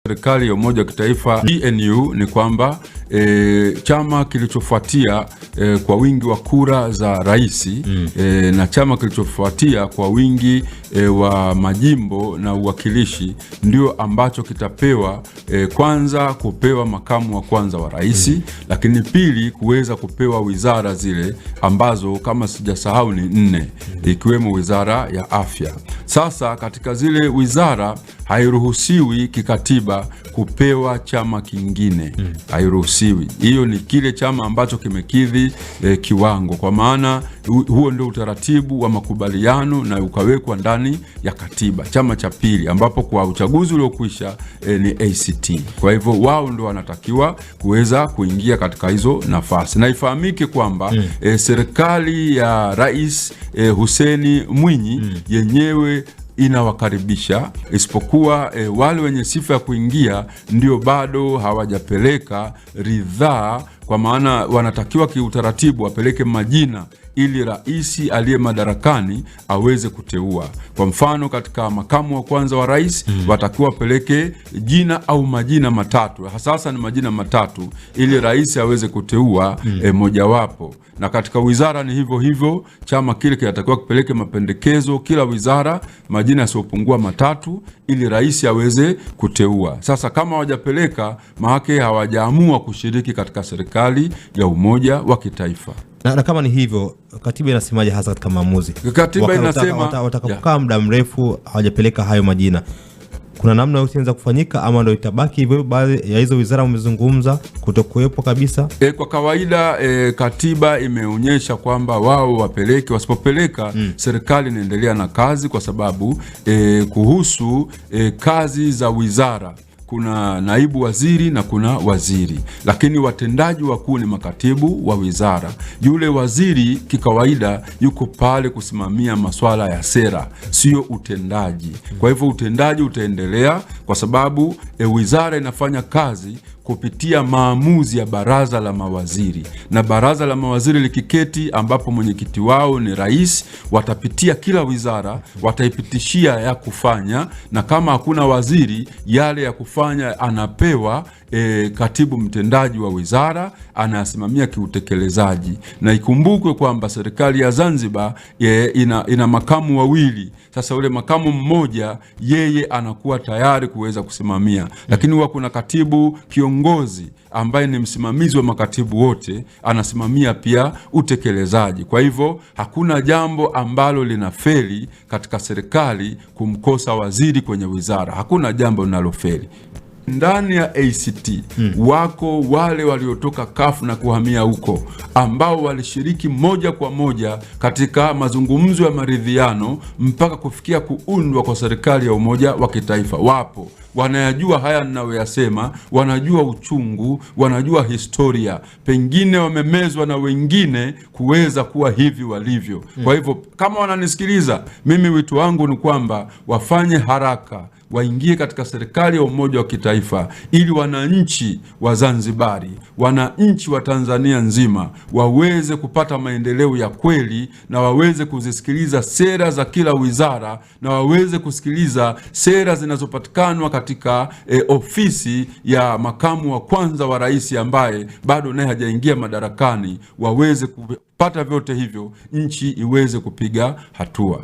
Serikali ya Umoja wa Kitaifa PNU ni kwamba chama kilichofuatia kwa wingi wa kura za rais na chama kilichofuatia kwa wingi wa majimbo na uwakilishi ndio ambacho kitapewa kwanza kupewa makamu wa kwanza wa rais, lakini pili kuweza kupewa wizara zile ambazo kama sijasahau ni 4 ikiwemo wizara ya afya. Sasa katika zile wizara hairuhusiwi kikatiba kupewa chama kingine, hairuhusiwi. Hiyo ni kile chama ambacho kimekidhi kiwango, kwa maana huo ndio utaratibu wa makubaliano na ukawekwa ndani ya katiba. Chama cha pili ambapo kwa uchaguzi uliokwisha ni ACT. Kwa hivyo wao ndio wanatakiwa kuweza kuingia katika hizo nafasi. Na ifahamike kwamba serikali ya Rais Hussein Mwinyi yenyewe inawakaribisha, isipokuwa wale wenye sifa ya kuingia ndio bado hawajapeleka ridhaa, kwa maana wanatakiwa kiutaratibu wapeleke majina ili rais aliye madarakani aweze kuteua. Kwa mfano katika makamu wa kwanza wa rais watakiwa wapeleke jina au majina matatu, hasa ni majina matatu ili rais aweze kuteua mojawapo. Na katika wizara ni hivyo hivyo, chama kile kinatakiwa kupeleke mapendekezo kila wizara majina yasiyopungua matatu ili rais aweze kuteua. Sasa kama hawajapeleka, maana hawajaamua kushiriki katika serikali ya umoja wa kitaifa. Na kama ni hivyo, katiba inasemaje hasa katika maamuzi? Katiba inasema watakapokaa muda mrefu hawajapeleka hayo majina, kuna namna yote inaweza kufanyika ama ndio itabaki hivyo baadhi ya hizo wizara umezungumza kutokuwepo kabisa? Kwa kawaida katiba imeonyesha kwamba wao wapeleke, wasipopeleka serikali inaendelea na kazi, kwa sababu kuhusu kazi za wizara kuna naibu waziri na kuna waziri, lakini watendaji wakuu ni makatibu wa wizara. Yule waziri kikawaida yuko pale kusimamia masuala ya sera, sio utendaji. Kwa hivyo utendaji utaendelea kwa sababu wizara inafanya kazi kupitia maamuzi ya baraza la mawaziri, na baraza la mawaziri likiketi, ambapo mwenyekiti wao ni rais, watapitia kila wizara, wataipitishia ya kufanya, na kama hakuna waziri, yale ya kufanya anapewa katibu mtendaji wa wizara, anasimamia kiutekelezaji. Na ikumbukwe kwamba serikali ya Zanzibar ina makamu wawili. Sasa ule makamu mmoja yeye anakuwa tayari kuweza kusimamia, lakini huwa kuna katibu kiongozi ambaye ni msimamizi wa makatibu wote, anasimamia pia utekelezaji. Kwa hivyo hakuna jambo ambalo linafeli katika serikali kumkosa waziri kwenye wizara, hakuna jambo linalofeli. Ndani ya ACT wako wale waliotoka CUF na kuhamia huko, ambao walishiriki moja kwa moja katika mazungumzo ya maridhiano mpaka kufikia kuundwa kwa serikali ya umoja wa kitaifa. Wapo wanayajua haya ninayoyasema, wanajua uchungu, wanajua historia, pengine wamemezwa na wengine kuweza kuwa hivi walivyo. Kwa hivyo kama wananisikiliza mimi, wito wangu ni kwamba wafanye haraka, waingie katika serikali ya umoja wa kitaifa, ili wananchi wa Zanzibari, wananchi wa Tanzania nzima waweze kupata maendeleo ya kweli, na waweze kuzisikiliza sera za kila wizara, na waweze kusikiliza sera zinazopatikana katika ofisi ya makamu wa kwanza wa rais ambaye bado naye hajaingia madarakani. Waweze kupata vyote hivyo, nchi iweze kupiga hatua.